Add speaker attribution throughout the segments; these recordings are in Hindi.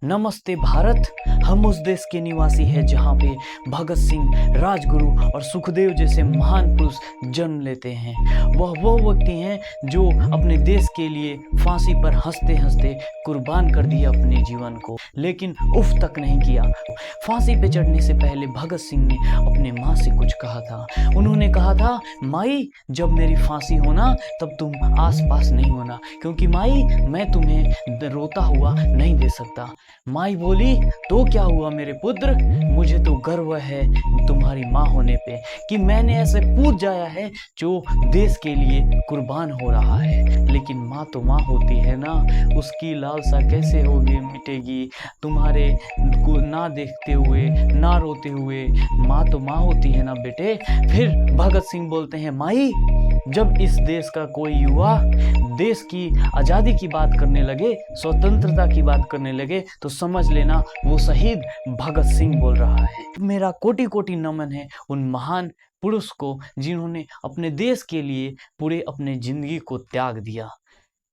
Speaker 1: नमस्ते भारत। हम उस देश के निवासी हैं जहाँ पे भगत सिंह, राजगुरु और सुखदेव जैसे महान पुरुष जन्म लेते हैं। वो व्यक्ति हैं जो अपने देश के लिए फांसी पर हंसते हंसते कुर्बान कर दिया अपने जीवन को, लेकिन उफ तक नहीं किया। फांसी पे चढ़ने से पहले भगत सिंह ने अपने माँ से कुछ कहा था। उन्होंने कहा था, माई जब मेरी फांसी होना तब तुम आस पास नहीं होना, क्योंकि माई मैं तुम्हें रोता हुआ नहीं दे सकता। माई बोली, तो क्या हुआ मेरे पुत्र, मुझे तो गर्व है तुम्हारी माँ होने पे कि मैंने ऐसे पूत जाया है जो देश के लिए कुर्बान हो रहा है। लेकिन माँ तो माँ होती है ना, उसकी लालसा कैसे होगी मिटेगी तुम्हारे को ना देखते हुए ना रोते हुए। माँ तो माँ होती है ना बेटे। फिर भगत सिंह बोलते हैं, माई जब इस देश का कोई युवा देश की आज़ादी की बात करने लगे, स्वतंत्रता की बात करने लगे, तो समझ लेना वो शहीद भगत सिंह बोल रहा है। मेरा कोटि कोटि नमन है उन महान पुरुष को जिन्होंने अपने देश के लिए पूरे अपने जिंदगी को त्याग दिया।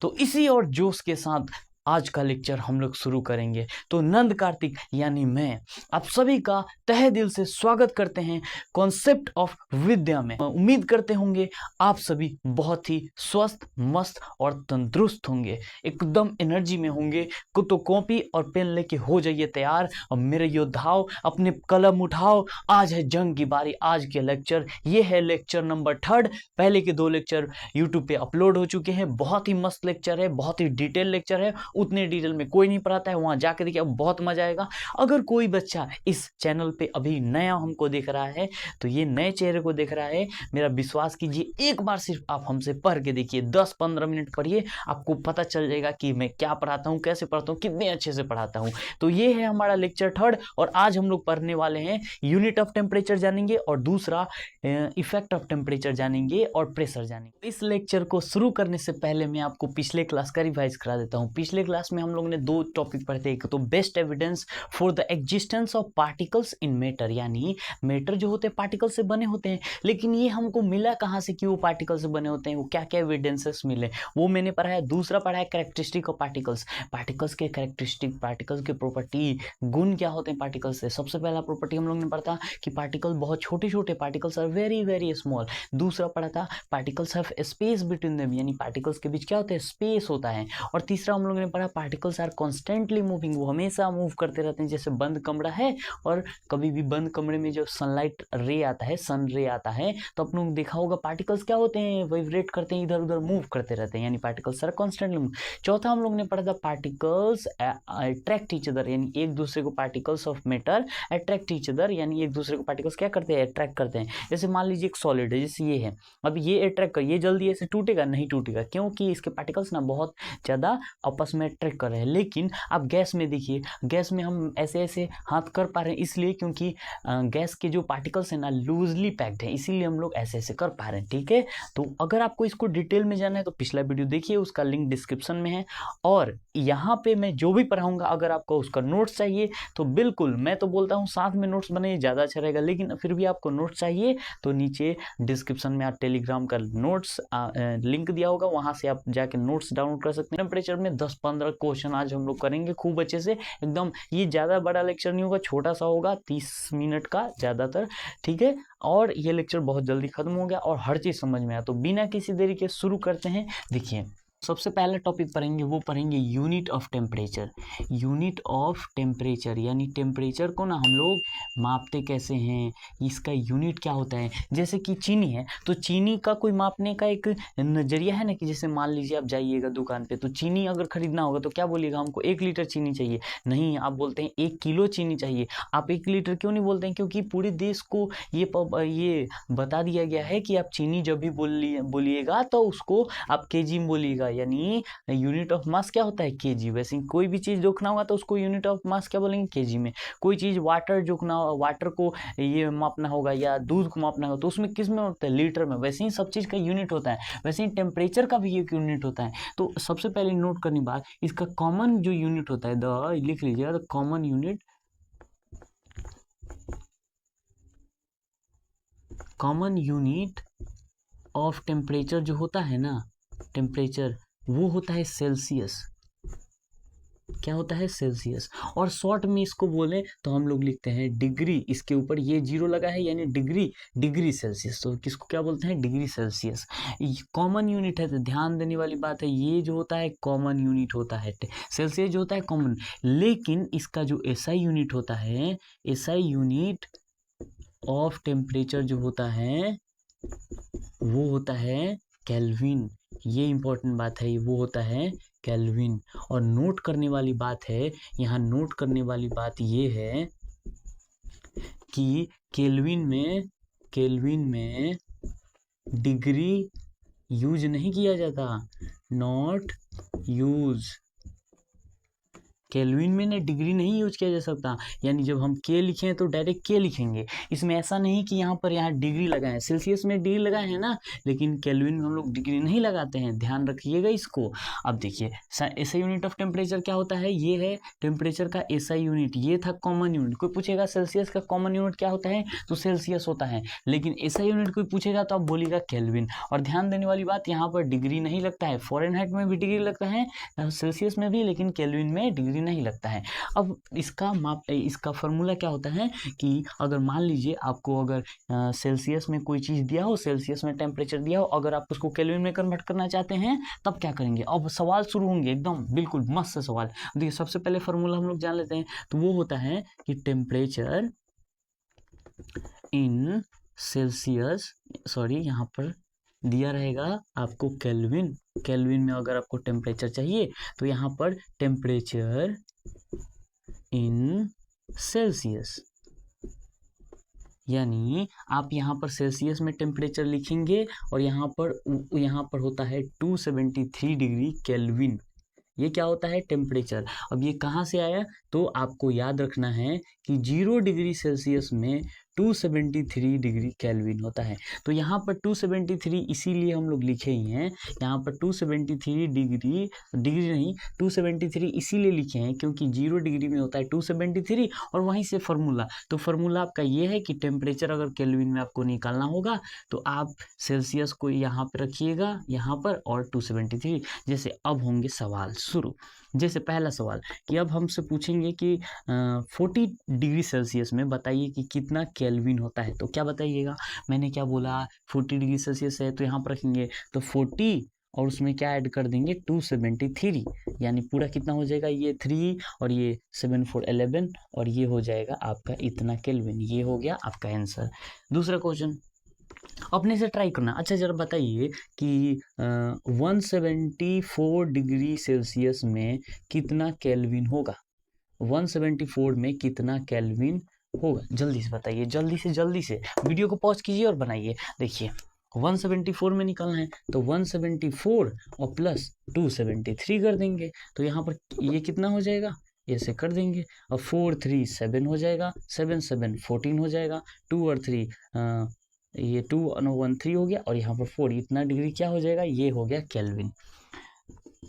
Speaker 1: तो इसी और जोश के साथ आज का लेक्चर हम लोग शुरू करेंगे। तो नंद कार्तिक यानी मैं आप सभी का तहे दिल से स्वागत करते हैं कॉन्सेप्ट ऑफ विद्या में। उम्मीद करते होंगे आप सभी बहुत ही स्वस्थ, मस्त और तंदुरुस्त होंगे, एकदम एनर्जी में होंगे। तो कॉपी और पेन लेके हो जाइए तैयार। और मेरे योद्धाओं अपने कलम उठाओ, आज है जंग की बारी। आज के लेक्चर ये है लेक्चर नंबर 3। पहले के 2 लेक्चर यूट्यूब पे अपलोड हो चुके हैं। बहुत ही मस्त लेक्चर है, बहुत ही डिटेल लेक्चर है। उतने डिटेल में कोई नहीं पढ़ाता है, वहां जाके देखिए, बहुत मजा आएगा। अगर कोई बच्चा इस चैनल पे अभी नया हमको देख रहा है तो ये नए चेहरे को देख रहा है, मेरा विश्वास कीजिए, एक बार सिर्फ आप हमसे पढ़ के देखिए, 10-15 मिनट पढ़िए, आपको पता चल जाएगा कि मैं क्या पढ़ाता हूँ, कैसे पढ़ाता हूँ, कितने अच्छे से पढ़ाता हूँ। तो ये है हमारा लेक्चर 3 और आज हम लोग पढ़ने वाले हैं यूनिट ऑफ टेम्परेचर जानेंगे और दूसरा इफेक्ट ऑफ टेम्परेचर जानेंगे और प्रेशर जानेंगे। इस लेक्चर को शुरू करने से पहले मैं आपको पिछले क्लास का रिवाइज करा देता हूँ। पिछले क्लास में हम लोग ने 2 टॉपिक पढ़े थे। एक तो best evidence for the existence of particles in matter, यानी मैटर जो होते हैं पार्टिकल से बने होते हैं, लेकिन ये हमको मिला कहाँ से कि वो पार्टिकल से बने होते हैं, वो क्या क्या एविडेंसेस मिले वो मैंने पढ़ा है। दूसरा पढ़ा है कैरेक्टरिस्टिक ऑफ पार्टिकल्स, पार्टिकल्स के कैरेक्टरिस्टिक, पार्टिकल्स के प्रॉपर्टी, गुण क्या होते हैं पार्टिकल्स से। सबसे पहला प्रॉपर्टी हम लोग ने पढ़ा था कि पार्टिकल बहुत छोटे छोटे, particles are very very small. दूसरा पढ़ा था particles have space between them, यानी पार्टिकल्स के बीच क्या होता है, स्पेस होता है। और तीसरा हम लोगों ने पढ़ा पार्टिकल्स आर कॉन्स्टेंटली मूविंग, वो हमेशा मूव करते रहते हैं। जैसे बंद कमरा है और कभी भी बंद कमरे में जो सनलाइट रे आता है, सन रे आता है, तो आप लोग देखा होगा पार्टिकल्स क्या होते हैं, वाइब्रेट करते हैं, इधर उधर मूव करते रहते हैं, यानी पार्टिकल्स आर कॉन्स्टेंटली मूव। चौथा हम लोग ने पढ़ा था पार्टिकल्स अट्रैक्ट ईच अदर, यानी एक दूसरे को, particles of matter attract each other, यानी एक दूसरे को पार्टिकल्स क्या करते हैं, अट्रैक्ट करते हैं। जैसे मान लीजिए एक सॉलिड है, जैसे ये है, अब ये अट्रैक्ट कर, ये जल्दी ऐसे टूटेगा नहीं, टूटेगा, क्योंकि इसके पार्टिकल्स ना बहुत ज़्यादा आपस में अट्रैक्ट कर रहे हैं। लेकिन आप गैस में देखिए, गैस में हम ऐसे ऐसे हाथ कर पा रहे हैं, इसलिए क्योंकि गैस के जो पार्टिकल्स हैं ना लूजली पैक्ड है, इसीलिए हम लोग ऐसे ऐसे कर पा रहे हैं। ठीक है, तो अगर आपको इसको डिटेल में जानना है तो पिछला वीडियो देखिए, उसका लिंक डिस्क्रिप्शन में है। और यहाँ पे मैं जो भी पढ़ाऊंगा, अगर आपको उसका नोट्स चाहिए तो बिल्कुल, मैं तो बोलता हूँ साथ में नोट्स बनाइए, ज़्यादा अच्छा रहेगा। लेकिन फिर भी आपको नोट्स चाहिए तो नीचे डिस्क्रिप्शन में आप टेलीग्राम का नोट्स लिंक दिया होगा, वहां से आप जाके नोट्स डाउनलोड कर सकते हैं। टेम्परेचर में 10-15 क्वेश्चन आज हम लोग करेंगे खूब अच्छे से, एकदम। ये ज़्यादा बड़ा लेक्चर नहीं होगा, छोटा सा होगा, 30 मिनट का ज़्यादातर। ठीक है, और ये लेक्चर बहुत जल्दी खत्म हो गया और हर चीज़ समझ में आया। तो बिना किसी देरी के शुरू करते हैं। देखिए, सबसे पहला टॉपिक पढ़ेंगे, वो पढ़ेंगे unit of temperature. Unit of temperature यानी टेम्परेचर को ना हम लोग मापते कैसे हैं, इसका यूनिट क्या होता है। जैसे कि चीनी है, तो चीनी का कोई मापने का एक नज़रिया है ना, कि जैसे मान लीजिए आप जाइएगा दुकान पे, तो चीनी अगर खरीदना होगा तो क्या बोलिएगा, हमको 1 लीटर चीनी चाहिए। नहीं, आप बोलते हैं 1 किलो चीनी चाहिए। आप 1 लीटर क्यों नहीं बोलते हैं, क्योंकि पूरे देश को ये बता दिया गया है कि आप चीनी जब भी बोलिएगा तो उसको आप केजी में बोलिएगा, यानी यूनिट ऑफ मास क्या होता है, केजी। वैसे कोई भी चीज जोखना होगा तो उसको यूनिट ऑफ मास क्या बोलेंगे, केजी में। कोई चीज वाटर जोखना, वाटर को ये मापना होगा या दूध को मापना होगा तो उसमें किस में होता है, लीटर में। वैसे ही सब चीज का यूनिट होता है, वैसे ही टेम्परेचर का भी एक यूनिट होता है। तो सबसे पहले नोट करनी बात, इसका कॉमन जो यूनिट होता है, लिख लीजिएगा, the common unit, common unit of temperature जो होता है ना, टेम्परेचर, वो होता है सेल्सियस। क्या होता है? सेल्सियस। और शॉर्ट में इसको बोलें तो हम लोग लिखते हैं डिग्री, इसके ऊपर ये जीरो लगा है यानी डिग्री, डिग्री सेल्सियस। तो किसको क्या बोलते हैं? Degree Celsius. कॉमन यूनिट है, तो ध्यान देने वाली बात है, ये जो होता है कॉमन यूनिट होता है, सेल्सियस जो होता है कॉमन। लेकिन इसका जो एसआई यूनिट होता है, एसआई यूनिट ऑफ टेम्परेचर जो होता है वो होता है केल्विन। ये इंपॉर्टेंट बात है, वो होता है केल्विन। और नोट करने वाली बात है, यहाँ नोट करने वाली बात ये है कि केल्विन में डिग्री यूज नहीं किया जाता, नॉट यूज। केल्विन में ना डिग्री नहीं यूज किया जा सकता, यानी जब हम के लिखें तो डायरेक्ट के लिखेंगे। इसमें ऐसा नहीं कि यहाँ डिग्री लगाएं, सेल्सियस में डिग्री लगाए हैं ना, लेकिन केल्विन में हम लोग डिग्री नहीं लगाते हैं, ध्यान रखिएगा इसको। अब देखिए एसआई यूनिट ऑफ टेम्परेचर क्या होता है, ये है टेम्परेचर का एसआई यूनिट, ये था कॉमन यूनिट। कोई पूछेगा सेल्सियस का कॉमन यूनिट क्या होता है, तो सेल्सियस होता है, लेकिन एसआई यूनिट कोई पूछेगा तो आप बोलिएगा केल्विन। और ध्यान देने वाली बात, यहाँ पर डिग्री नहीं लगता है, फ़ारेनहाइट में भी डिग्री लगता है, सेल्सियस में भी, लेकिन केल्विन में डिग्री नहीं लगता है। अब इसका फॉर्मूला क्या होता है कि अगर मान लीजिए आपको अगर सेल्सियस में कोई चीज़ दिया हो, सेल्सियस में टेम्परेचर दिया हो, अगर आप उसको केल्विन में कन्वर्ट करना चाहते हैं तब क्या करेंगे। अब सवाल शुरू होंगे एकदम बिल्कुल मस्त से सवाल। देखिए सबसे पहले फॉर्मूला हम लोग जान लेते हैं, तो वो होता है कि टेम्परेचर इन सेल्सियस, सॉरी यहाँ पर दिया रहेगा आपको केल्विन, केल्विन में अगर आपको टेम्परेचर चाहिए तो यहाँ पर टेम्परेचर इन सेल्सियस, यानी आप यहाँ पर सेल्सियस में टेम्परेचर लिखेंगे और यहाँ पर होता है 273 डिग्री केल्विन। ये क्या होता है? टेम्परेचर। अब ये कहाँ से आया, तो आपको याद रखना है कि 0 डिग्री सेल्सियस में 273 डिग्री केल्विन होता है। तो यहाँ पर 273 इसीलिए हम लोग लिखे ही हैं, यहाँ पर 273 डिग्री नहीं 273 इसीलिए लिखे हैं क्योंकि 0 डिग्री में होता है 273, और वहीं से फॉर्मूला, तो फॉर्मूला आपका ये है कि टेम्परेचर अगर केल्विन में आपको निकालना होगा तो आप सेल्सियस को यहाँ पर रखिएगा, यहाँ पर, और 273। जैसे अब होंगे सवाल शुरू। जैसे पहला सवाल कि अब हमसे पूछेंगे कि 40 डिग्री सेल्सियस में बताइए कि कितना केल्विन होता है। तो क्या बताइएगा, मैंने क्या बोला, 40 डिग्री सेल्सियस है तो यहाँ पर रखेंगे तो 40 और उसमें क्या ऐड कर देंगे 273, यानी पूरा कितना हो जाएगा, ये 3 और ये 7 4 11 और ये हो जाएगा आपका इतना केल्विन। ये हो गया आपका आंसर। दूसरा क्वेश्चन अपने से ट्राई करना। अच्छा जरा बताइए कि 174 डिग्री सेल्सियस में कितना केल्विन होगा, 174 में कितना केल्विन होगा, जल्दी से बताइए, जल्दी से वीडियो को पॉज कीजिए और बनाइए। देखिए 174 में निकालना है तो 174 और प्लस 273 कर देंगे, तो यहाँ पर ये कितना हो जाएगा, ऐसे कर देंगे, और 4 3 7 हो जाएगा, 7 7 14 हो जाएगा, 2 और 3 ये 2 और 1 3 हो गया, और यहाँ पर 4, इतना डिग्री क्या हो जाएगा, ये हो गया केल्विन।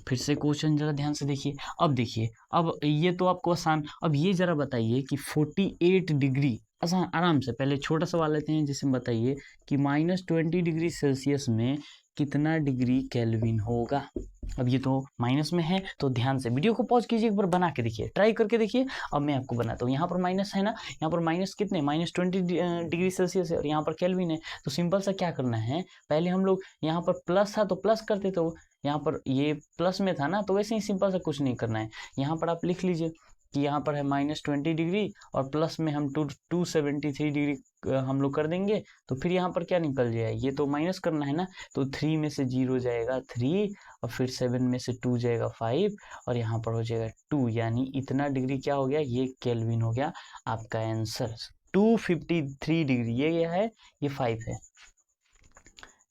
Speaker 1: फिर से क्वेश्चन जरा ध्यान से देखिए। अब देखिए, अब ये तो आपको आसान, अब ये जरा बताइए कि 48 डिग्री, आसान आराम से, पहले छोटा सवाल लेते हैं जिसमें बताइए कि -20 डिग्री सेल्सियस में कितना डिग्री केल्विन होगा। अब ये तो माइनस में है, तो ध्यान से वीडियो को पॉज कीजिए, एक बार बना के देखिए, ट्राई करके देखिए। अब मैं आपको बनाता हूँ, यहाँ पर माइनस है ना, यहाँ पर माइनस कितने, -20 डिग्री सेल्सियस है, और यहाँ पर केल्विन है। तो सिंपल सा क्या करना है, पहले हम लोग यहाँ पर प्लस था तो प्लस करते, तो यहाँ पर ये प्लस में था ना, तो वैसे ही सिंपल सा कुछ नहीं करना है। यहाँ पर आप लिख लीजिए कि यहाँ पर है -20 डिग्री और प्लस में हम 273 डिग्री हम लोग कर देंगे, तो फिर यहाँ पर क्या निकल जाए, ये तो माइनस करना है ना, तो 3 में से 0 जाएगा 3, और फिर 7 में से 2 जाएगा 5, और यहाँ पर हो जाएगा 2, यानी इतना डिग्री क्या हो गया, ये केल्विन हो गया आपका आंसर। 253 डिग्री ये है, ये 5 है,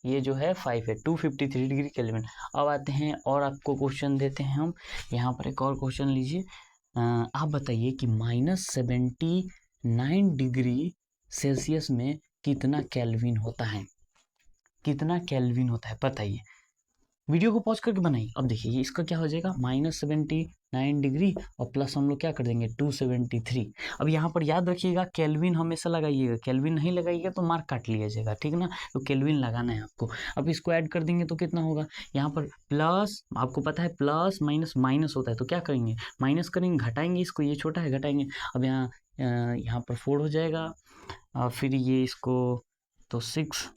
Speaker 1: ये जो है 5 है, 253 डिग्री केल्विन। अब आते हैं और आपको क्वेश्चन देते हैं हम, यहाँ पर एक और क्वेश्चन लीजिए। आप बताइए कि -79 डिग्री सेल्सियस में कितना केल्विन होता है, कितना केल्विन होता है बताइए। वीडियो को पॉज करके बनाइए। अब देखिए इसका क्या हो जाएगा, -79 9 डिग्री और प्लस हम लोग क्या कर देंगे 273। अब यहाँ पर याद रखिएगा केल्विन हमेशा लगाइएगा, केल्विन नहीं लगाइएगा तो मार्क काट लिया जाएगा, ठीक ना, तो केल्विन लगाना है आपको। अब इसको ऐड कर देंगे तो कितना होगा, यहाँ पर प्लस, आपको पता है प्लस माइनस माइनस होता है, तो क्या करेंगे माइनस करेंगे, घटाएंगे इसको, ये छोटा है घटाएंगे। अब यहाँ पर 4 हो जाएगा, फिर ये इसको तो 6,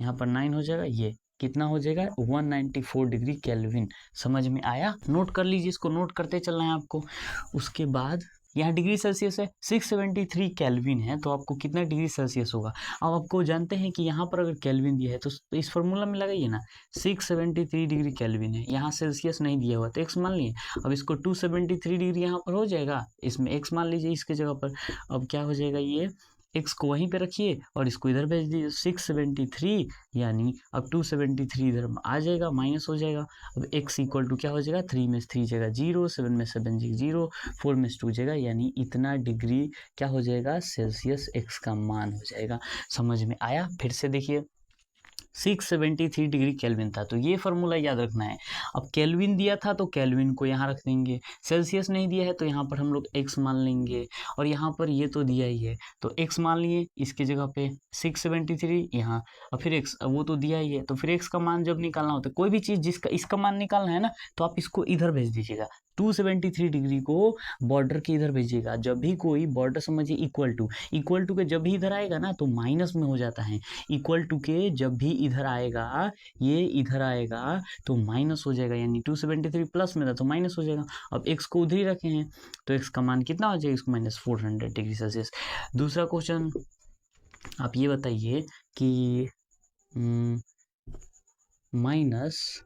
Speaker 1: यहाँ पर 9 हो जाएगा, ये कितना हो जाएगा 194 डिग्री केल्विन। समझ में आया, नोट कर लीजिए, इसको नोट करते चलना है आपको। उसके बाद यहाँ डिग्री सेल्सियस है, 673 केल्विन है, तो आपको कितना डिग्री सेल्सियस होगा। अब आपको जानते हैं कि यहाँ पर अगर केल्विन दिया है तो इस फॉर्मूला में लगाइए ना, 673 डिग्री केल्विन है, यहाँ सेल्सियस नहीं दिया हुआ तो एक्स मान लिए। अब इसको 273 डिग्री यहाँ पर हो जाएगा, इसमें एक्स मान लीजिए इसके जगह पर। अब क्या हो जाएगा, ये एक्स को वहीं पे रखिए और इसको इधर भेज दीजिए, 673 यानी अब 273 इधर आ जाएगा, माइनस हो जाएगा। अब x इक्वल टू क्या हो जाएगा, 3 में 3 जाएगा 0, 7 में 7 जाएगा 0, 4 में 2 जाएगा, यानी इतना डिग्री क्या हो जाएगा सेल्सियस x का मान हो जाएगा। समझ में आया, फिर से देखिए 673 डिग्री केल्विन था, तो ये फॉर्मूला याद रखना है। अब केल्विन दिया था तो केल्विन को यहाँ रख देंगे, सेल्सियस नहीं दिया है तो यहाँ पर हम लोग x मान लेंगे, और यहाँ पर ये तो दिया ही है तो x मान लिए इसके जगह पे 673 यहाँ, और फिर x वो तो दिया ही है, तो फिर x का मान जब निकालना होता है, कोई भी चीज़ जिसका इसका मान निकालना है ना, तो आप इसको इधर भेज दीजिएगा, 273 डिग्री को बॉर्डर के इधर भेजिएगा। जब भी कोई बॉर्डर समझिए इक्वल टू के जब भी इधर आएगा ना तो माइनस में हो जाता है, इक्वल टू के जब भी इधर आएगा, ये इधर आएगा तो माइनस हो जाएगा, यानी 273 प्लस में था तो माइनस हो जाएगा। अब x को उधर ही रखे हैं तो x का मान कितना हो जाएगा, इसको माइनस 400 डिग्री सेल्सियस। दूसरा क्वेश्चन आप ये बताइए कि माइनस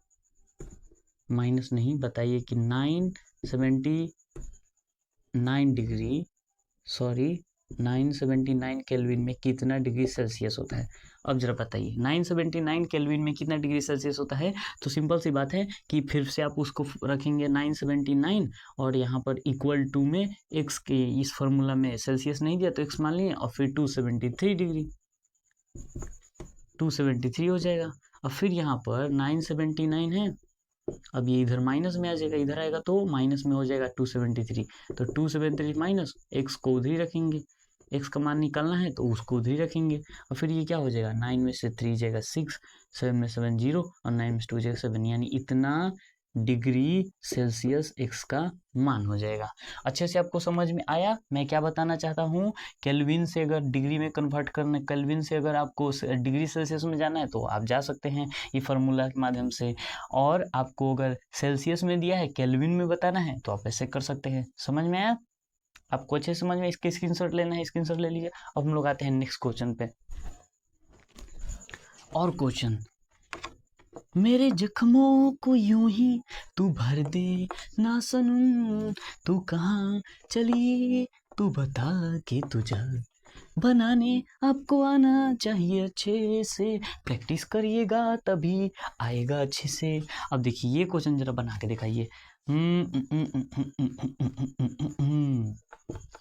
Speaker 1: नहीं, बताइए कि 979 केल्विन में कितना डिग्री सेल्सियस होता है। अब जरा बताइए 979 केल्विन में कितना डिग्री सेल्सियस होता है, तो सिंपल सी बात है कि फिर से आप उसको रखेंगे 979 और यहाँ पर इक्वल टू में x के इस फॉर्मूला में सेल्सियस नहीं दिया तो x मान लिए, और फिर 273 डिग्री 273 हो जाएगा। अब फिर यहाँ पर 979 है, अब ये इधर माइनस में आ जाएगा, इधर आएगा तो माइनस में हो जाएगा 273, तो 273 माइनस x को उधर ही रखेंगे, x का मान निकालना है तो उसको उधर ही रखेंगे, और फिर ये क्या हो जाएगा 9 में से 3 जाएगा 6, 7 में 7 0 और 9 में से 2 जाएगा 7, यानी इतना डिग्री सेल्सियस x का मान हो जाएगा। अच्छे से आपको समझ में आया मैं क्या बताना चाहता हूँ। केल्विन से अगर डिग्री में कन्वर्ट करना, केल्विन से अगर आपको डिग्री सेल्सियस में जाना है तो आप जा सकते हैं ये फार्मूला के माध्यम से, और आपको अगर सेल्सियस में दिया है केल्विन में बताना है तो आप ऐसे कर सकते हैं। समझ में आया आपको, अच्छे समझ में, इसके स्क्रीनशॉट लेना है स्क्रीनशॉट ले लीजिए। अब हम लोग आते हैं नेक्स्ट क्वेश्चन पे। और क्वेश्चन, मेरे जख्मों को यूं ही तू भर दे ना सनम, तू कहाँ चली तू बता के तुझा बनाने आपको आना चाहिए अच्छे से, प्रैक्टिस करिएगा तभी आएगा अच्छे से। अब देखिए ये क्वेश्चन जरा बना के दिखाइए।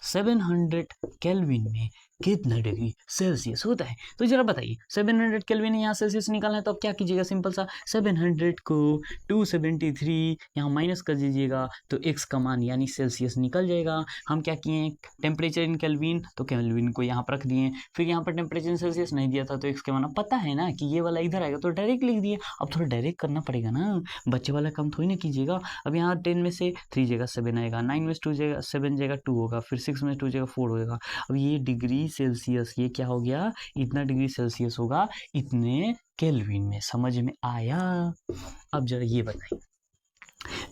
Speaker 1: 700 केल्विन में कितना डिग्री सेल्सियस होता है, तो जरा बताइए 700 केल्विन यहाँ सेल्सियस निकालना है तो अब क्या कीजिएगा, सिंपल सा 700 को 273 यहाँ माइनस कर दीजिएगा तो x का मान यानी सेल्सियस निकल जाएगा। हम क्या किए, टेम्परेचर इन केल्विन, तो केल्विन को यहाँ पर रख दिए, फिर यहाँ पर टेम्परेचर इन सेल्सियस नहीं दिया था तो x के मान पता है ना कि ये वाला इधर आएगा तो डायरेक्ट लिख दिए। अब थोड़ा डायरेक्ट करना पड़ेगा ना, बच्चे वाला काम थोड़ी ना कीजिएगा। अब यहाँ 10 में से 3 जाएगा 7 आएगा, 9 में से 2 जाएगा 7 जाएगा 2 होगा, फिर 6 में 2 जाएगा 4 होगा। अब ये डिग्री सेल्सियस ये क्या हो गया, इतना डिग्री सेल्सियस होगा इतने केल्विन में। समझ में आया। अब जरा ये बताइए,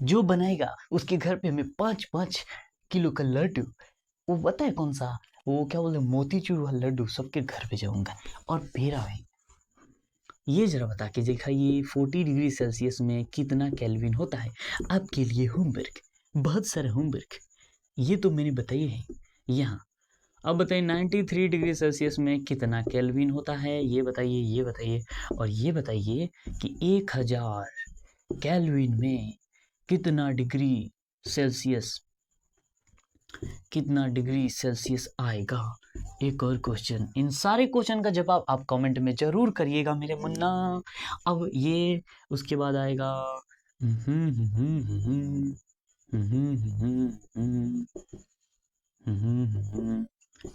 Speaker 1: जो बनाएगा उसके घर पे हमें 5-5 किलो का लड्डू, वो पता है कौन सा, वो क्या बोलते हैं मोतीचूर वाला लड्डू, सबके घर पे जाऊंगा और पेड़ा है। ये जरा बता के दिखाइए 40 डिग्री सेल्सियस में कितना केल्विन होता है। आपके लिए होमवर्क, बहुत सारा होमवर्क, ये तो मैंने बताई है यहाँ। अब बताइए 93 डिग्री सेल्सियस में कितना केल्विन होता है, ये बताइए, ये बताइए, और ये बताइए कि 1000 केल्विन में कितना डिग्री सेल्सियस आएगा। एक और क्वेश्चन, इन सारे क्वेश्चन का जवाब आप कमेंट में जरूर करिएगा मेरे मुन्ना। अब ये उसके बाद आएगा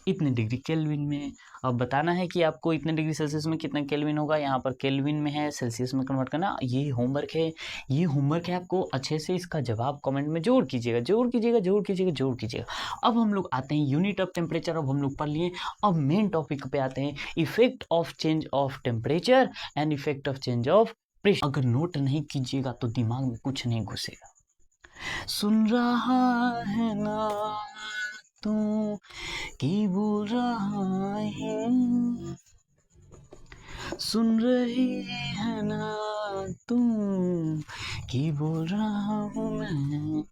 Speaker 1: इतने डिग्री केल्विन में। अब बताना है कि आपको इतने डिग्री सेल्सियस में कितना केल्विन होगा। यहाँ पर केल्विन में है, सेल्सियस में कन्वर्ट करना। ये होमवर्क है, ये होमवर्क है। आपको अच्छे से इसका जवाब कमेंट में जरूर कीजिएगा, जरूर कीजिएगा, जरूर कीजिएगा, जरूर कीजिएगा। अब हम लोग आते हैं यूनिट ऑफ टेम्परेचर। अब हम लोग पढ़ लिए। अब मेन टॉपिक पे आते हैं, effect of change of temperature and effect of change of pressure. अगर नोट नहीं कीजिएगा तो दिमाग में कुछ नहीं घुसेगा। सुन रहा है ना तू की बोल रहा है, सुन रही है ना तू की बोल रहा हूँ मैं।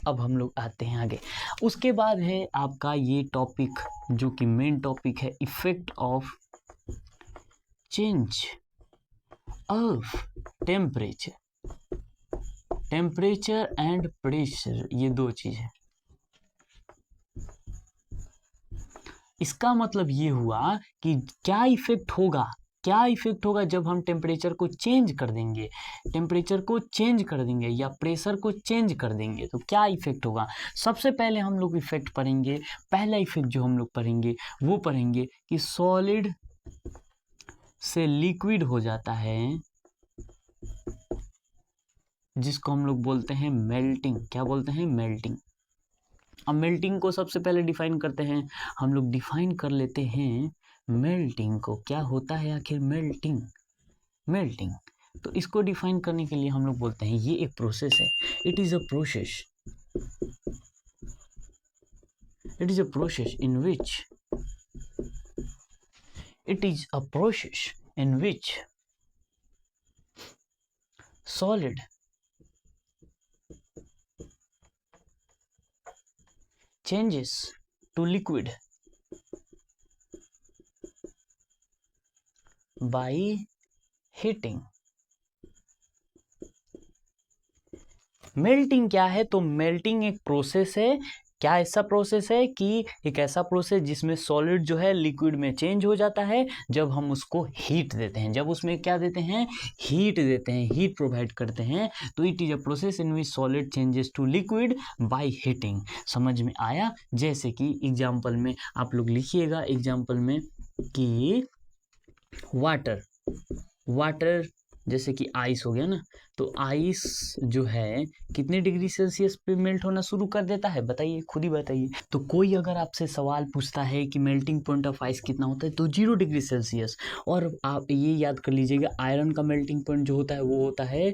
Speaker 1: अब हम लोग आते हैं आगे। उसके बाद है आपका ये टॉपिक जो कि मेन टॉपिक है, effect of change of temperature, temperature and pressure. ये दो चीज है। इसका मतलब ये हुआ कि क्या इफेक्ट होगा, क्या इफेक्ट होगा जब हम टेम्परेचर को चेंज कर देंगे, टेम्परेचर को चेंज कर देंगे या प्रेशर को चेंज कर देंगे तो क्या इफेक्ट होगा। सबसे पहले हम लोग इफेक्ट पढ़ेंगे। पहला इफेक्ट जो हम लोग पढ़ेंगे वो पढ़ेंगे कि सॉलिड से लिक्विड हो जाता है, जिसको हम लोग बोलते हैं मेल्टिंग। क्या बोलते हैं? मेल्टिंग। अब मेल्टिंग को सबसे पहले डिफाइन करते हैं। हम लोग डिफाइन कर लेते हैं मेल्टिंग को। क्या होता है आखिर मेल्टिंग? मेल्टिंग तो इसको डिफाइन करने के लिए हम लोग बोलते हैं ये एक प्रोसेस है। It is a process, it is a process in which, it is a process in which solid changes to liquid by heating। Melting क्या है? तो मेल्टिंग एक प्रोसेस है। क्या ऐसा प्रोसेस है कि एक ऐसा प्रोसेस जिसमें सॉलिड जो है लिक्विड में चेंज हो जाता है जब हम उसको हीट देते हैं। जब उसमें क्या देते हैं? हीट देते हैं, हीट प्रोवाइड करते हैं। तो it is a process in which solid changes to liquid by heating. समझ में आया? जैसे कि एग्जाम्पल में आप लोग लिखिएगा, एग्जाम्पल में कि वाटर, वाटर जैसे कि आइस हो गया ना, तो आइस जो है कितने डिग्री सेल्सियस पे मेल्ट होना शुरू कर देता है? बताइए, खुद ही बताइए। तो कोई अगर आपसे सवाल पूछता है कि मेल्टिंग पॉइंट ऑफ आइस कितना होता है, तो 0 डिग्री सेल्सियस। और आप ये याद कर लीजिएगा, आयरन का मेल्टिंग पॉइंट जो होता है वो होता है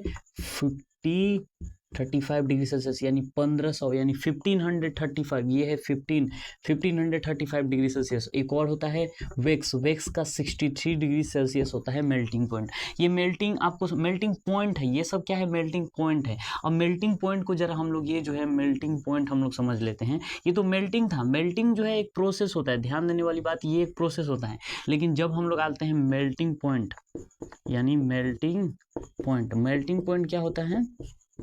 Speaker 1: 35 डिग्री सेल्सियस, यानी 1500, यानी 1535। ये है 1535 डिग्री सेल्सियस। एक और होता है वेक्स, वेक्स का 63 डिग्री सेल्सियस होता है मेल्टिंग पॉइंट। ये मेल्टिंग आपको मेल्टिंग पॉइंट है, ये सब क्या है? मेल्टिंग पॉइंट है। अब मेल्टिंग पॉइंट को जरा हम लोग, ये जो है मेल्टिंग पॉइंट हम लोग समझ लेते हैं। ये तो मेल्टिंग था। मेल्टिंग जो है एक प्रोसेस होता है, ध्यान देने वाली बात, ये एक प्रोसेस होता है। लेकिन जब हम लोग आते हैं मेल्टिंग पॉइंट, यानी मेल्टिंग पॉइंट, मेल्टिंग पॉइंट क्या होता है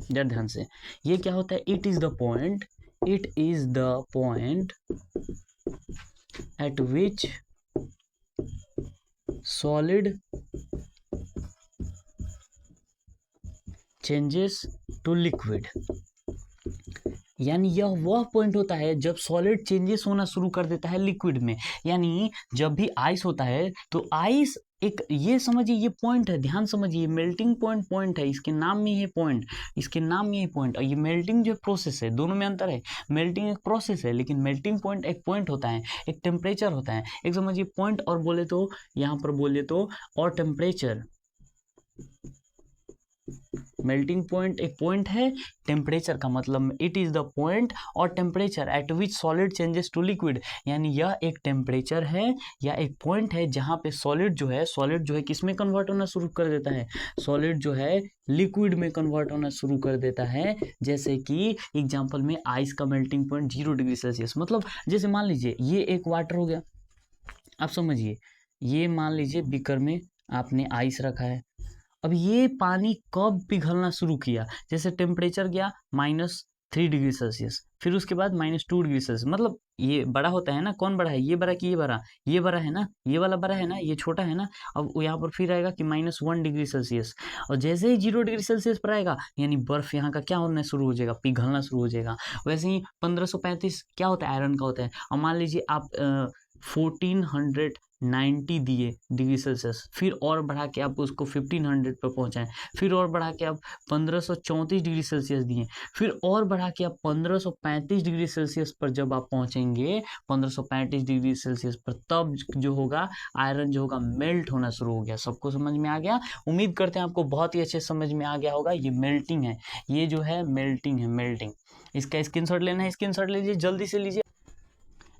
Speaker 1: जरा ध्यान से, ये क्या होता है? It is the point, it is the point at which solid changes to liquid. यानी यह वह पॉइंट होता है जब सॉलिड चेंजेस होना शुरू कर देता है लिक्विड में। यानी जब भी आइस होता है तो आइस एक, ये समझिए ये पॉइंट है, ध्यान समझिए, मेल्टिंग पॉइंट पॉइंट है, इसके नाम में है पॉइंट, इसके नाम में है पॉइंट। और ये मेल्टिंग जो प्रोसेस है, दोनों में अंतर है। मेल्टिंग एक प्रोसेस है, लेकिन मेल्टिंग पॉइंट एक पॉइंट होता है, एक टेम्परेचर होता है। एक समझिए पॉइंट और बोले तो, यहाँ पर बोले तो, और टेम्परेचर। मेल्टिंग पॉइंट एक पॉइंट है, टेम्परेचर का मतलब इट इज द पॉइंट और temperature at which solid changes to liquid. यानी यह एक टेम्परेचर है या एक पॉइंट है जहां पे सॉलिड जो है किस में कन्वर्ट होना शुरू कर देता है? सॉलिड जो है लिक्विड में कन्वर्ट होना शुरू कर देता है। जैसे कि एग्जाम्पल में आइस का मेल्टिंग पॉइंट 0 डिग्री सेल्सियस। मतलब जैसे मान लीजिए ये एक वाटर हो गया, आप समझिए, ये मान लीजिए बीकर में आपने आइस रखा है। अब ये पानी कब पिघलना शुरू किया? जैसे टेम्परेचर गया 3 डिग्री सेल्सियस, फिर उसके बाद -2 डिग्री सेल्सियस। मतलब ये बड़ा होता है ना, कौन बड़ा है, ये बड़ा कि ये बड़ा, ये बड़ा है ना, ये वाला बड़ा है ना, ये छोटा है ना। अब यहाँ पर फिर आएगा कि -1 डिग्री सेल्सियस, और जैसे ही 0 डिग्री सेल्सियस पर आएगा यानी बर्फ यहाँ का क्या होना शुरू हो जाएगा, पिघलना शुरू हो जाएगा। वैसे ही 1535 क्या होता है, आयरन का होता है। अब मान लीजिए आप 1490 दिए डिग्री सेल्सियस, फिर और बढ़ा के आप उसको 1500 पर पहुंचाएं, फिर और बढ़ा के आप 1534 डिग्री सेल्सियस दिए, फिर और बढ़ा के आप 1535 डिग्री सेल्सियस पर जब आप पहुंचेंगे 1535 डिग्री सेल्सियस पर, तब जो होगा आयरन जो होगा मेल्ट होना शुरू हो गया। सबको समझ में आ गया? उम्मीद करते हैं आपको बहुत ही अच्छे समझ में आ गया होगा। ये मेल्टिंग है, ये जो है मेल्टिंग है, मेल्टिंग। इसका स्क्रीनशॉट लेना है, स्क्रीनशॉट लीजिए, जल्दी से लीजिए।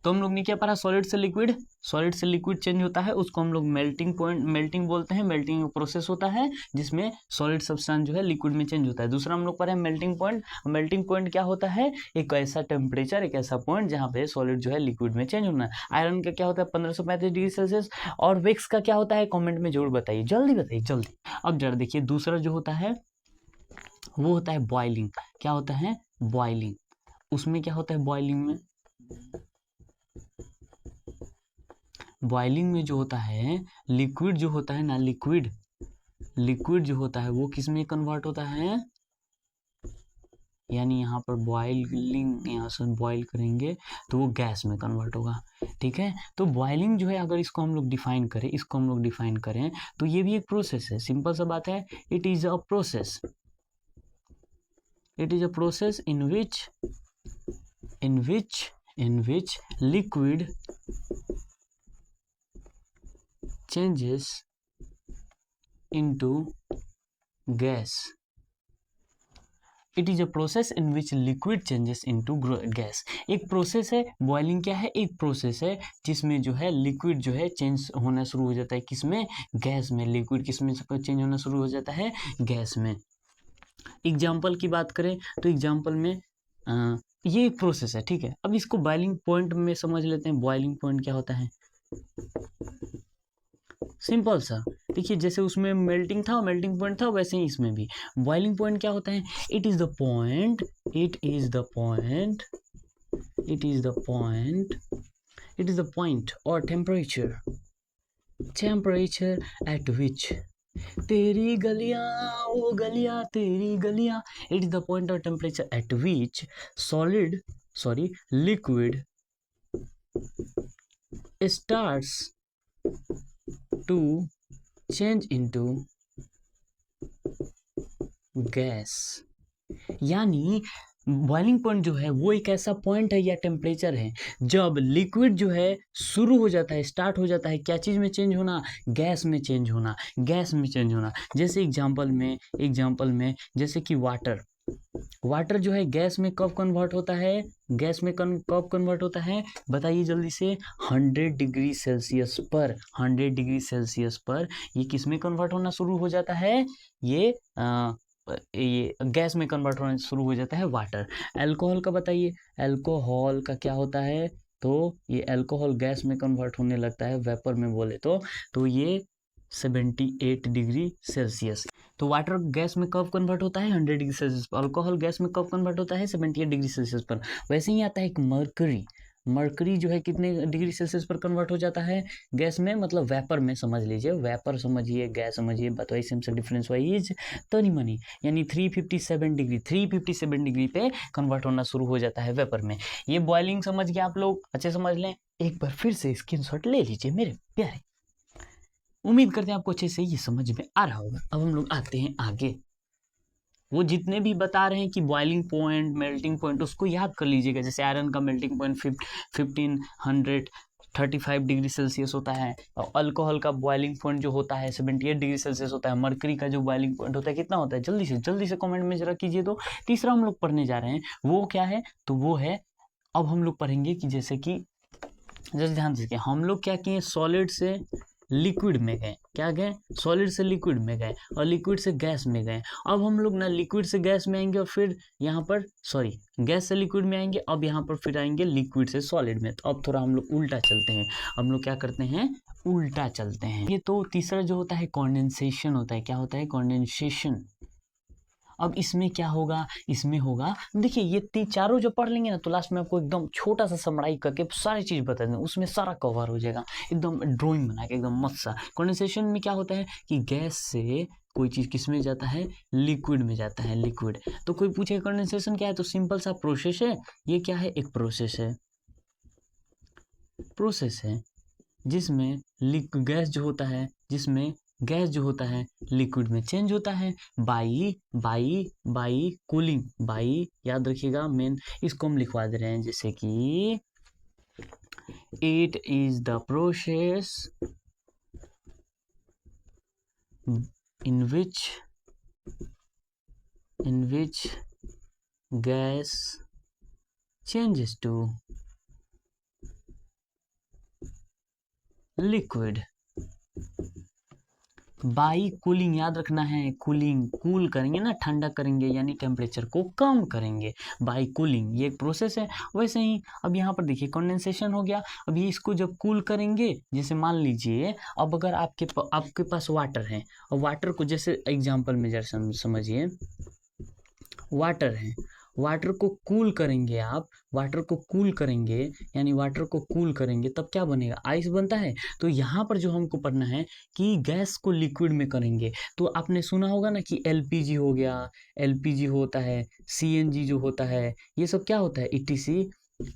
Speaker 1: तो हम लोग ने क्या पढ़ा, सॉलिड से लिक्विड, सॉलिड से लिक्विड चेंज होता है, उसको हम लोग मेल्टिंग पॉइंट, मेल्टिंग बोलते हैं। मेल्टिंग प्रोसेस होता है जिसमें सॉलिड सब्सटेंस जो है लिक्विड में चेंज होता है। दूसरा हम लोग पढ़े मेल्टिंग पॉइंट। मेल्टिंग पॉइंट क्या होता है, एक ऐसा टेम्परेचर, एक ऐसा पॉइंट जहाँ पे सॉलिड जो है लिक्विड में चेंज होना है। आयरन का क्या होता है 1535 डिग्री सेल्सियस, और विक्स का क्या होता है कॉमेंट में जरूर बताइए, जल्दी बताइए जल्दी। अब जरा देखिए दूसरा जो होता है वो होता है बॉइलिंग। क्या होता है, बॉइलिंग। उसमें क्या होता है बॉइलिंग में, बॉइलिंग में जो होता है लिक्विड जो होता है ना, लिक्विड जो होता है वो किस में कन्वर्ट होता है, यानी यहाँ पर बॉइलिंग, यहाँ से बॉइल करेंगे तो वो गैस में कन्वर्ट होगा। ठीक है, तो बॉइलिंग जो है अगर इसको हम लोग डिफाइन करें, इसको हम लोग डिफाइन करें तो ये भी एक प्रोसेस है। सिंपल सा बात है, it is a process, it is a process in which liquid changes into gas. It is a process in which liquid changes into gas. एक प्रोसेस है, बॉइलिंग क्या है, एक प्रोसेस है जिसमें जो है लिक्विड जो है चेंज होना शुरू हो जाता है, किसमें, गैस में। लिक्विड किसमें चेंज होना शुरू हो जाता है, गैस में। एग्जाम्पल की बात करें तो एग्जाम्पल में ये एक प्रोसेस है, ठीक है। अब इसको बॉइलिंग पॉइंट में समझ लेते हैं। बॉइलिंग पॉइंट क्या होता है, सिंपल सा, देखिए जैसे उसमें मेल्टिंग था, मेल्टिंग पॉइंट था, वैसे ही इसमें भी बॉइलिंग पॉइंट क्या होता है, it is the point, it is the point, it is the point, it is the point और टेम्परेचर, टेम्परेचर एट विच तेरी गलियां वो गलियां तेरी गलियां, इट इज द पॉइंट और temperature at which liquid starts to change into gas. यानी बॉइलिंग पॉइंट जो है वो एक ऐसा पॉइंट है या टेम्परेचर है जब लिक्विड जो है शुरू हो जाता है, स्टार्ट हो जाता है क्या चीज में चेंज होना, गैस में चेंज होना, गैस में चेंज होना। जैसे एग्जांपल में जैसे कि वाटर जो है गैस में कब कन्वर्ट होता है, गैस में कब कन्वर्ट होता है, बताइए जल्दी से। 100 डिग्री सेल्सियस पर, 100 डिग्री सेल्सियस पर ये किस में कन्वर्ट होना शुरू हो जाता है, ये गैस में कन्वर्ट होना शुरू हो जाता है, वाटर। अल्कोहल का बताइए, अल्कोहल का क्या होता है, तो ये अल्कोहल गैस में कन्वर्ट होने लगता है, वेपर में बोले तो ये 78 डिग्री सेल्सियस। तो वाटर गैस में कब कन्वर्ट होता है, 100 डिग्री सेल्सियस पर। अल्कोहल गैस में कब कन्वर्ट होता है, 78 डिग्री सेल्सियस पर। वैसे ही आता है एक मर्करी जो है कितने डिग्री सेल्सियस पर कन्वर्ट हो जाता है, गैस में, मतलब वेपर में समझ लीजिए, वेपर समझिए, गैस समझिए, बताइए सेम से डिफरेंस वाइज तनी मनी। यानी 357 डिग्री पे कन्वर्ट होना शुरू हो जाता है वेपर में। ये बॉइलिंग समझ गए आप लोग, अच्छे समझ लें। एक बार फिर से स्क्रीनशॉट ले लीजिए मेरे प्यारे। उम्मीद करते हैं आपको अच्छे से ये समझ में आ रहा होगा। अब हम लोग आते हैं आगे। वो जितने भी बता रहे हैं कि बॉइलिंग पॉइंट, मेल्टिंग पॉइंट, उसको याद कर लीजिएगा। जैसे आयरन का मेल्टिंग पॉइंट 1535 डिग्री सेल्सियस होता है, और अल्कोहल का बॉइलिंग पॉइंट जो होता है 78 डिग्री सेल्सियस होता है। मर्करी का जो बॉइलिंग पॉइंट होता है कितना होता है, जल्दी से कमेंट में जरा कीजिए। तो तीसरा हम लोग पढ़ने जा रहे हैं, वो क्या है, तो वो है, अब हम लोग पढ़ेंगे कि जैसे ध्यान से हम लोग क्या किए, सॉलिड से लिक्विड में गए, क्या गए, सॉलिड से लिक्विड में गए, और लिक्विड से गैस में गए। अब हम लोग ना लिक्विड से गैस में आएंगे, और फिर यहाँ पर गैस से लिक्विड में आएंगे, अब यहाँ पर फिर आएंगे लिक्विड से सॉलिड में। तो अब थोड़ा हम लोग उल्टा चलते हैं, हम लोग क्या करते हैं, उल्टा चलते हैं। ये तो तीसरा जो होता है कंडेंसेशन होता है, क्या होता है, कंडेंसेशन। अब इसमें क्या होगा, इसमें होगा, देखिए ये चारों जो पढ़ लेंगे ना तो लास्ट में आपको एकदम छोटा सा समराइज करके सारी चीज़ बता दें, उसमें सारा कवर हो जाएगा, एकदम ड्राइंग बना के एकदम मस्त सा। कंडेंसेशन में क्या होता है कि गैस से कोई चीज़ किस में जाता है, लिक्विड में जाता है, लिक्विड। तो कोई पूछेगा कंडेंसेशन क्या है, तो सिंपल सा प्रोसेस है, ये क्या है, एक प्रोसेस है, प्रोसेस है जिसमें गैस जो होता है, जिसमें गैस जो होता है लिक्विड में चेंज होता है बाई कूलिंग। बाई याद रखिएगा, मेन इसको हम लिखवा दे रहे हैं, जैसे कि it is the process in which gas changes to liquid by cooling. याद रखना है, कूलिंग, कूल करेंगे ना, ठंडा करेंगे, यानी टेम्परेचर को कम करेंगे, बाई कूलिंग, ये एक प्रोसेस है। वैसे ही अब यहाँ पर देखिए कंडेंसेशन हो गया। अब ये इसको जब कूल करेंगे, जैसे मान लीजिए अब अगर आपके पास वाटर है, और वाटर को जैसे एग्जांपल में जरा समझिए, वाटर है, वाटर को कूल करेंगे आप, वाटर को कूल करेंगे, यानी वाटर को कूल करेंगे तब क्या बनेगा, आइस बनता है। तो यहाँ पर जो हमको पढ़ना है कि गैस को लिक्विड में करेंगे, तो आपने सुना होगा ना कि एलपीजी हो गया, एलपीजी होता है, सीएनजी जो होता है, ये सब क्या होता है, ईटीसी,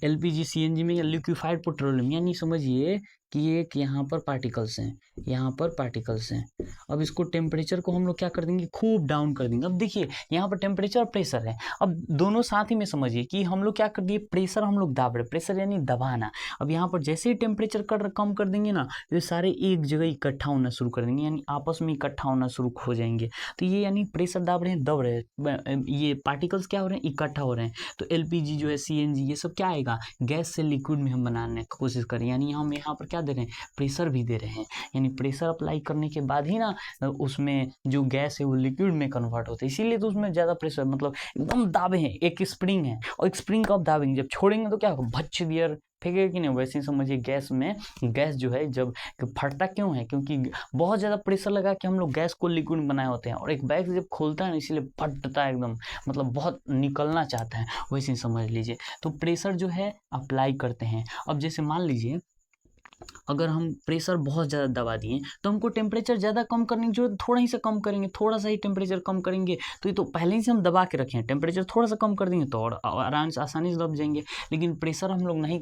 Speaker 1: एलपीजी, सीएनजी में लिक्विफाइड पेट्रोलियम, यानी समझिए कि एक यहाँ पर पार्टिकल्स हैं, यहाँ पर पार्टिकल्स हैं। अब इसको टेम्परेचर को हम लोग क्या कर देंगे, खूब डाउन कर देंगे। अब देखिए यहाँ पर टेम्परेचर और प्रेशर है, अब दोनों साथ ही में समझिए कि हम लोग क्या कर दिए, प्रेशर हम लोग दाब रहे, प्रेशर यानी दबाना। अब यहाँ पर जैसे ही टेम्परेचर कम कर देंगे ना, ये सारे एक जगह इकट्ठा होना शुरू कर देंगे, यानी आपस में इकट्ठा होना शुरू हो जाएंगे। तो ये यानी प्रेशर दाब रहे हैं, दब रहे हैं, ये पार्टिकल्स क्या हो रहे हैं, इकट्ठा हो रहे हैं। तो एलपीजी जो है, सीएनजी, ये सब क्या आएगा, गैस से लिक्विड में हम बनाने की कोशिश करें, यानी हम यहाँ पर क्या दे रहे हैं, प्रेशर भी दे रहे हैं, यानी प्रेशर अप्लाई करने के बाद ही ना उसमें जो गैस है वो लिक्विड में कन्वर्ट होता है, इसीलिए तो उसमें ज़्यादा प्रेशर, मतलब एकदम दाबे हैं, एक स्प्रिंग है, और एक स्प्रिंग कब दाबेंगे, जब छोड़ेंगे तो क्या होगा, भच्च बियर फेंकेगा कि नहीं। वैसे ही समझिए गैस में, गैस जो है जब फटता क्यों है, क्योंकि बहुत ज़्यादा प्रेशर लगा के हम लोग गैस को लिक्विड में बनाए होते हैं, और एक बैग जब खोलता है ना, इसीलिए फटता है एकदम, मतलब बहुत निकलना चाहता है, वैसे ही समझ लीजिए। तो प्रेशर जो है अप्लाई करते हैं। अब जैसे मान लीजिए अगर हम प्रेशर बहुत ज़्यादा दबा दिए, तो हमको टेम्परेचर ज़्यादा कम करने की जरूरत, थोड़ा ही से कम करेंगे, थोड़ा सा ही टेम्परेचर कम करेंगे, तो ये तो पहले ही से हम दबा के रखे हैं, टेम्परेचर थोड़ा सा कम कर देंगे तो और आराम से, आसानी से दब जाएंगे। लेकिन प्रेशर हम लोग नहीं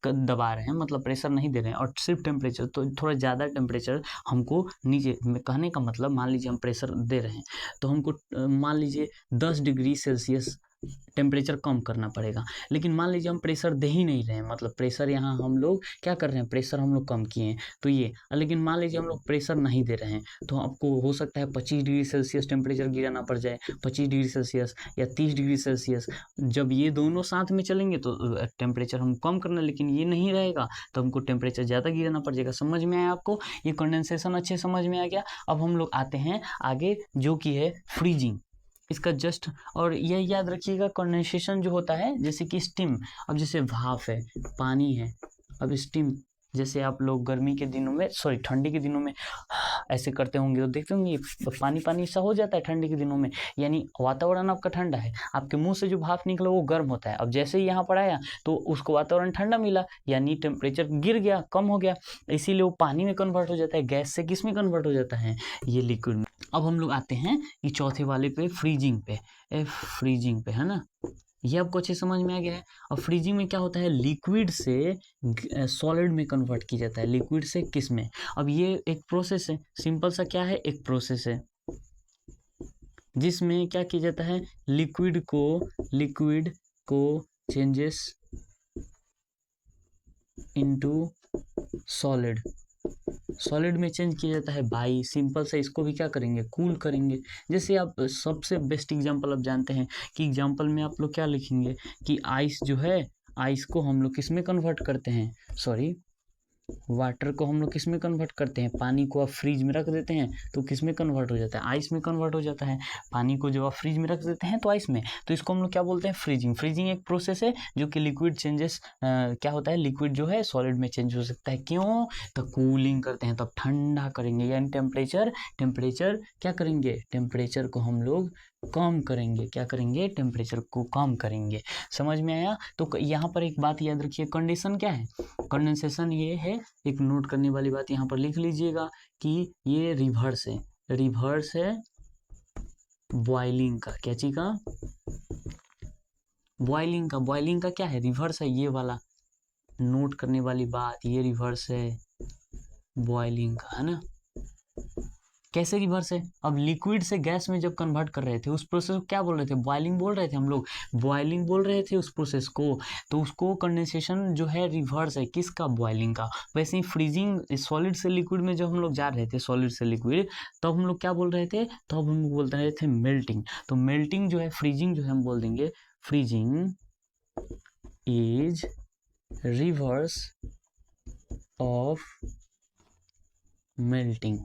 Speaker 1: दबा रहे हैं, मतलब प्रेशर नहीं दे रहे हैं, और सिर्फ टेम्परेचर, तो थोड़ा ज़्यादा टेम्परेचर हमको नीचे, कहने का मतलब मान लीजिए हम प्रेशर दे रहे हैं, तो हमको मान लीजिए 10 डिग्री सेल्सियस टेम्परेचर कम करना पड़ेगा। लेकिन मान लीजिए हम प्रेशर दे ही नहीं रहे हैं, मतलब प्रेशर यहाँ हम लोग क्या कर रहे हैं, प्रेशर हम लोग कम किए हैं, तो ये, लेकिन मान लीजिए हम लोग प्रेशर नहीं दे रहे हैं, तो आपको हो सकता है 25 डिग्री सेल्सियस टेम्परेचर गिराना पड़ जाए, 25 डिग्री सेल्सियस या 30 डिग्री सेल्सियस। जब ये दोनों साथ में चलेंगे तो टेम्परेचर हम कम करना, लेकिन ये नहीं रहेगा तो हमको टेम्परेचर ज़्यादा गिराना पड़ जाएगा। समझ में आया आपको, ये कंडेंसेशन अच्छे समझ में आ गया। अब हम लोग आते हैं आगे, जो कि है फ्रीजिंग, इसका जस्ट, और यह याद रखिएगा कंडेंसेशन जो होता है, जैसे कि स्टीम, अब जैसे भाप है, पानी है, अब स्टीम, जैसे आप लोग गर्मी के दिनों में, सॉरी ठंडी के दिनों में ऐसे करते होंगे, तो देखते होंगे पानी पानी सा हो जाता है ठंडी के दिनों में, यानी वातावरण आपका ठंडा है, आपके मुंह से जो भाप निकला वो गर्म होता है। अब जैसे ही यहाँ पर आया तो उसको वातावरण ठंडा मिला, यानी टेम्परेचर गिर गया, कम हो गया, इसीलिए वो पानी में कन्वर्ट हो जाता है, गैस से किस में कन्वर्ट हो जाता है, ये लिक्विड में। अब हम लोग आते हैं ये चौथे वाले पे, फ्रीजिंग पे, फ्रीजिंग पे, है ना, ये आपको अच्छे समझ में आ गया है। और फ्रीजिंग में क्या होता है, लिक्विड से सॉलिड में कन्वर्ट किया जाता है, लिक्विड से किस में। अब ये एक प्रोसेस है, सिंपल सा क्या है, एक प्रोसेस है जिसमें क्या किया जाता है, लिक्विड को चेंजेस इनटू सॉलिड, सॉलिड में चेंज किया जाता है बाई, सिंपल से इसको भी क्या करेंगे, कूल करेंगे। जैसे आप सबसे बेस्ट एग्जांपल आप जानते हैं कि एग्जांपल में आप लोग क्या लिखेंगे कि आइस जो है, आइस को हम लोग किस में कन्वर्ट करते हैं, सॉरी वाटर को हम लोग किस में कन्वर्ट करते हैं, पानी को आप फ्रीज में रख देते हैं तो किस में कन्वर्ट हो जाता है, आइस में कन्वर्ट हो जाता है। पानी को जब आप फ्रीज में रख देते हैं तो आइस में, तो इसको हम लोग क्या बोलते हैं, फ्रीजिंग। फ्रीजिंग एक प्रोसेस है जो कि लिक्विड चेंजेस, क्या होता है, लिक्विड जो है सॉलिड में चेंज हो सकता है, क्यों, तो कूलिंग करते हैं, तब ठंडा करेंगे, यानी टेम्परेचर क्या करेंगे, टेम्परेचर को हम लोग कम करेंगे। क्या करेंगे? टेम्परेचर को कम करेंगे। समझ में आया? तो यहाँ पर एक बात याद रखिए, कंडीशन क्या है? कंडेंसेशन ये है, एक नोट करने वाली बात यहाँ पर लिख लीजिएगा कि ये रिवर्स है, रिवर्स है बॉइलिंग का। क्या चीज का? बॉइलिंग का। बॉइलिंग का क्या है? रिवर्स है, ये वाला नोट करने वाली बात, ये रिवर्स है बॉइलिंग का, है ना? कैसे रिवर्स है? अब लिक्विड से गैस में जब कन्वर्ट कर रहे थे, उस प्रोसेस को क्या बोल रहे थे? बॉइलिंग बोल रहे थे हम लोग, बॉइलिंग बोल रहे थे उस प्रोसेस को। तो उसको कंडेंसेशन जो है रिवर्स है किसका? बॉइलिंग का। वैसे ही फ्रीजिंग, सॉलिड से लिक्विड में जब हम लोग जा रहे थे, सॉलिड से लिक्विड, तब हम लोग क्या बोल रहे थे? तब हम लोग बोलते रहे थे मेल्टिंग। तो मेल्टिंग जो है, फ्रीजिंग जो है हम बोल देंगे freezing is reverse of melting.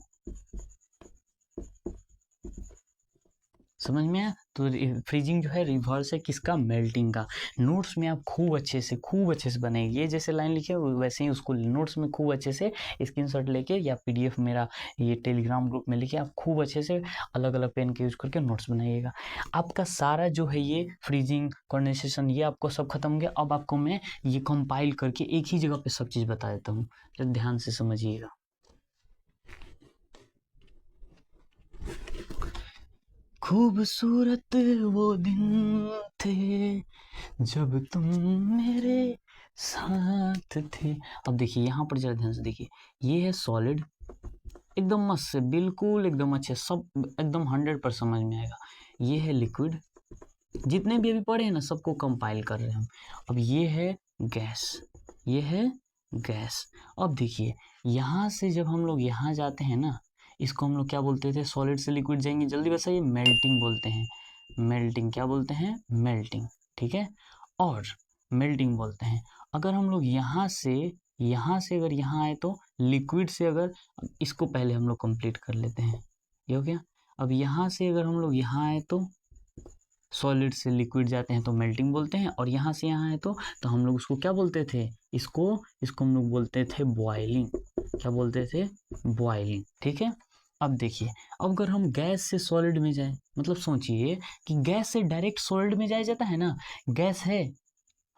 Speaker 1: समझ में आया? तो फ्रीजिंग जो है रिवर्स है किसका? मेल्टिंग का। नोट्स में आप खूब अच्छे से बनाइए, ये जैसे लाइन लिखे वैसे ही उसको नोट्स में खूब अच्छे से स्क्रीनशॉट लेके या पीडीएफ मेरा ये टेलीग्राम ग्रुप में लिखे आप खूब अच्छे से अलग अलग पेन के यूज करके नोट्स बनाइएगा। आपका सारा जो है ये फ्रीजिंग, कंडेंसेशन, ये आपको सब खत्म हो गया। अब आपको मैं ये कंपाइल करके एक ही जगह पे सब चीज बता देता हूँ, तो ध्यान से समझिएगा। खूबसूरत वो दिन थे जब तुम मेरे साथ थे। अब देखिए यहाँ पर जरा ध्यान से देखिए, ये है सॉलिड, एकदम मस्त से, बिल्कुल एकदम अच्छे, सब एकदम 100% समझ में आएगा। ये है लिक्विड, जितने भी अभी पढ़े हैं ना सबको कंपाइल कर रहे हैं हम। अब ये है गैस, ये है गैस। अब देखिए यहाँ से जब हम लोग यहाँ जाते हैं ना, इसको हम लोग क्या बोलते थे? सॉलिड से लिक्विड जाएंगे, जल्दी बताइए। मेल्टिंग बोलते हैं। मेल्टिंग क्या बोलते हैं? मेल्टिंग, ठीक है। और मेल्टिंग बोलते हैं। अगर हम लोग यहाँ से अगर यहाँ आए तो लिक्विड से, अगर इसको पहले हम लोग कंप्लीट कर लेते हैं, ये हो गया। अब यहाँ से अगर हम लोग यहाँ आए तो सॉलिड से लिक्विड जाते हैं तो मेल्टिंग बोलते हैं, और यहाँ से यहाँ है तो हम लोग उसको क्या बोलते थे? इसको हम लोग बोलते थे बॉइलिंग। क्या बोलते थे? बॉइलिंग, ठीक है। अब देखिए, अब अगर हम गैस से सॉलिड में जाए, मतलब सोचिए कि गैस से डायरेक्ट सॉलिड में जाया जाता है ना, गैस है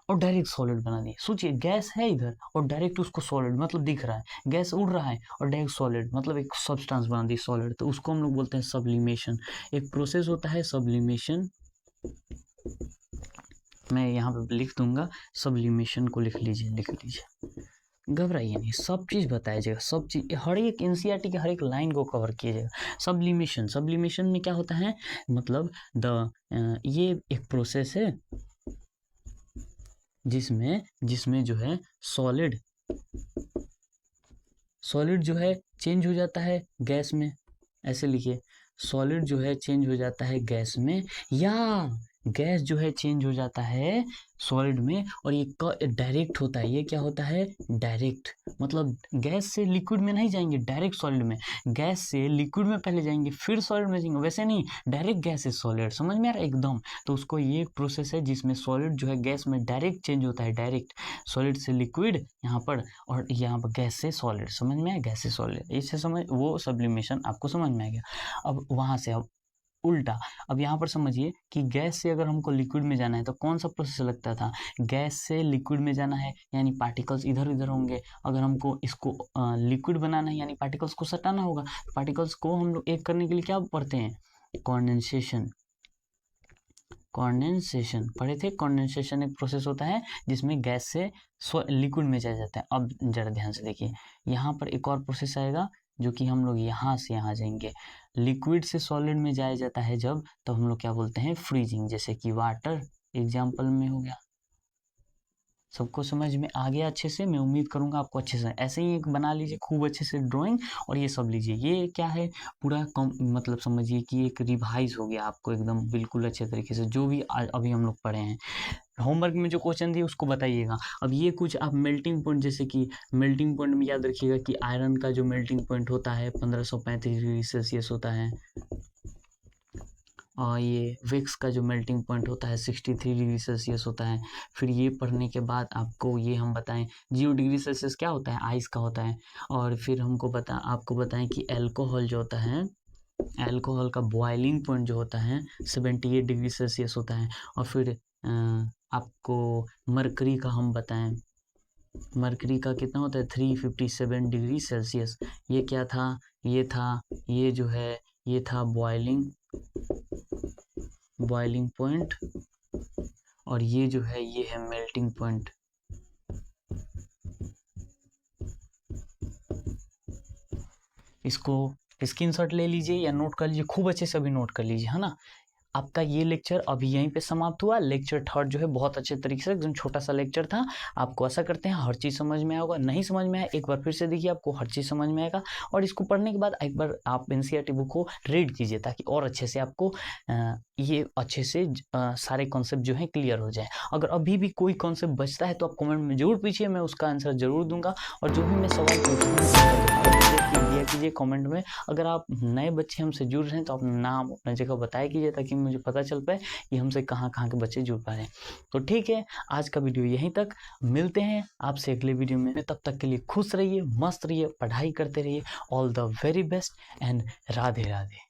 Speaker 1: और डायरेक्ट सॉलिड बना दिए। सोचिए गैस है इधर और डायरेक्ट उसको सॉलिड, मतलब दिख रहा है गैस उड़ रहा है और डायरेक्ट सॉलिड, मतलब एक सब्सटेंस बना दी सॉलिड, तो उसको हम लोग बोलते हैं सब्लिमेशन। एक प्रोसेस होता है सब्लिमेशन, मैं यहाँ पे लिख दूंगा, सब्लिमेशन को लिख लीजिए। घबराइए नहीं, सब चीज बताया जाएगा, सब चीज, हर एक एनसीईआरटी के हर एक लाइन को कवर किया जाएगा। सब्लिमेशन में क्या होता है? मतलब ये एक प्रोसेस है जिसमें जो है सॉलिड जो है चेंज हो जाता है गैस में। ऐसे लिखिए, सॉलिड जो है चेंज हो जाता है गैस में, या गैस जो है चेंज हो जाता है सॉलिड में, और ये डायरेक्ट होता है। ये क्या होता है? डायरेक्ट, मतलब गैस से लिक्विड में नहीं जाएंगे, डायरेक्ट सॉलिड में। गैस से लिक्विड में पहले जाएंगे फिर सॉलिड में जाएंगे, वैसे नहीं, डायरेक्ट गैस से सॉलिड। समझ में आ रहा है एकदम? तो उसको ये प्रोसेस है जिसमें सॉलिड जो है गैस में डायरेक्ट चेंज होता है, डायरेक्ट सॉलिड से लिक्विड यहाँ पर, और यहाँ पर गैस से सॉलिड। समझ में आया? गैस से सॉलिड, इससे समझ, वो सब्लिमेशन आपको समझ में आ गया। अब वहां से अब उल्टा, अब यहाँ पर समझिए कि गैस से अगर हमको लिक्विड में जाना है तो कौन सा प्रोसेस लगता था? गैस से लिक्विड में जाना है यानी पार्टिकल्स इधर उधर होंगे। अगर हमको इसको लिक्विड बनाना है यानी पार्टिकल्स को सटाना होगा। पार्टिकल्स को हम लोग एक करने के लिए क्या पढ़ते हैं? कंडेंसेशन पढ़े थे। कंडेंसेशन एक प्रोसेस होता है जिसमें गैस से लिक्विड में चला जाता है। अब जरा ध्यान से देखिए, यहाँ पर एक और प्रोसेस आएगा जो कि हम लोग यहाँ से यहाँ जाएंगे। लिक्विड से सॉलिड में जाया जाता है जब, तो हम लोग क्या बोलते हैं? फ्रीजिंग। जैसे कि वाटर एग्जाम्पल में हो गया। सबको समझ में आ गया अच्छे से? मैं उम्मीद करूंगा आपको अच्छे से। ऐसे ही एक बना लीजिए खूब अच्छे से ड्राइंग, और ये सब लीजिए। ये क्या है? पूरा मतलब समझिए कि एक रिवाइज हो गया आपको एकदम बिल्कुल अच्छे तरीके से, जो भी अभी हम लोग पढ़े हैं। होमवर्क में जो क्वेश्चन दिए उसको बताइएगा। अब ये कुछ आप मेल्टिंग पॉइंट, जैसे कि मेल्टिंग पॉइंट में याद रखिएगा कि आयरन का जो मेल्टिंग पॉइंट होता है 1535 डिग्री सेल्सियस होता है, और ये विक्स का जो मेल्टिंग पॉइंट होता है 63 डिग्री सेल्सियस होता है। फिर ये पढ़ने के बाद आपको ये हम बताएं 0 डिग्री सेल्सियस क्या होता है? आइस का होता है। और फिर हमको आपको बताएं कि अल्कोहल जो होता है अल्कोहल का बॉइलिंग पॉइंट जो होता है 78 डिग्री सेल्सियस होता है। और फिर आपको मरकरी का हम बताएं, मरकरी का कितना होता है 357 डिग्री सेल्सियस। ये क्या था, ये जो है ये था बॉइलिंग पॉइंट, और ये जो है ये है मेल्टिंग पॉइंट। इसको स्क्रीनशॉट ले लीजिए या नोट कर लीजिए, खूब अच्छे से अभी नोट कर लीजिए, है ना। आपका ये लेक्चर अभी यहीं पे समाप्त हुआ। लेक्चर 3 जो है बहुत अच्छे तरीके से, एकदम छोटा सा लेक्चर था। आपको आशा करते हैं हर चीज़ समझ में आया होगा। नहीं समझ में आया एक बार फिर से देखिए, आपको हर चीज़ समझ में आएगा। और इसको पढ़ने के बाद एक बार आप एनसीईआरटी बुक को रीड कीजिए, ताकि और अच्छे से आपको ये अच्छे से सारे कॉन्सेप्ट जो हैं क्लियर हो जाए। अगर अभी भी कोई कॉन्सेप्ट बचता है तो आप कमेंट में जरूर पूछिए, मैं उसका आंसर जरूर दूंगा। और जो भी मैं सवाल पूछूंगा दिया कीजिए कमेंट में। अगर आप नए बच्चे हमसे जुड़ रहे हैं तो अपना नाम अपना जगह बताया कीजिए, ताकि मुझे पता चल पाए कि हमसे कहाँ के बच्चे जुड़ पा रहे हैं। तो ठीक है, आज का वीडियो यहीं तक। मिलते हैं आपसे अगले वीडियो में। तब तक के लिए खुश रहिए, मस्त रहिए, पढ़ाई करते रहिए। All the very best and Radhe Radhe.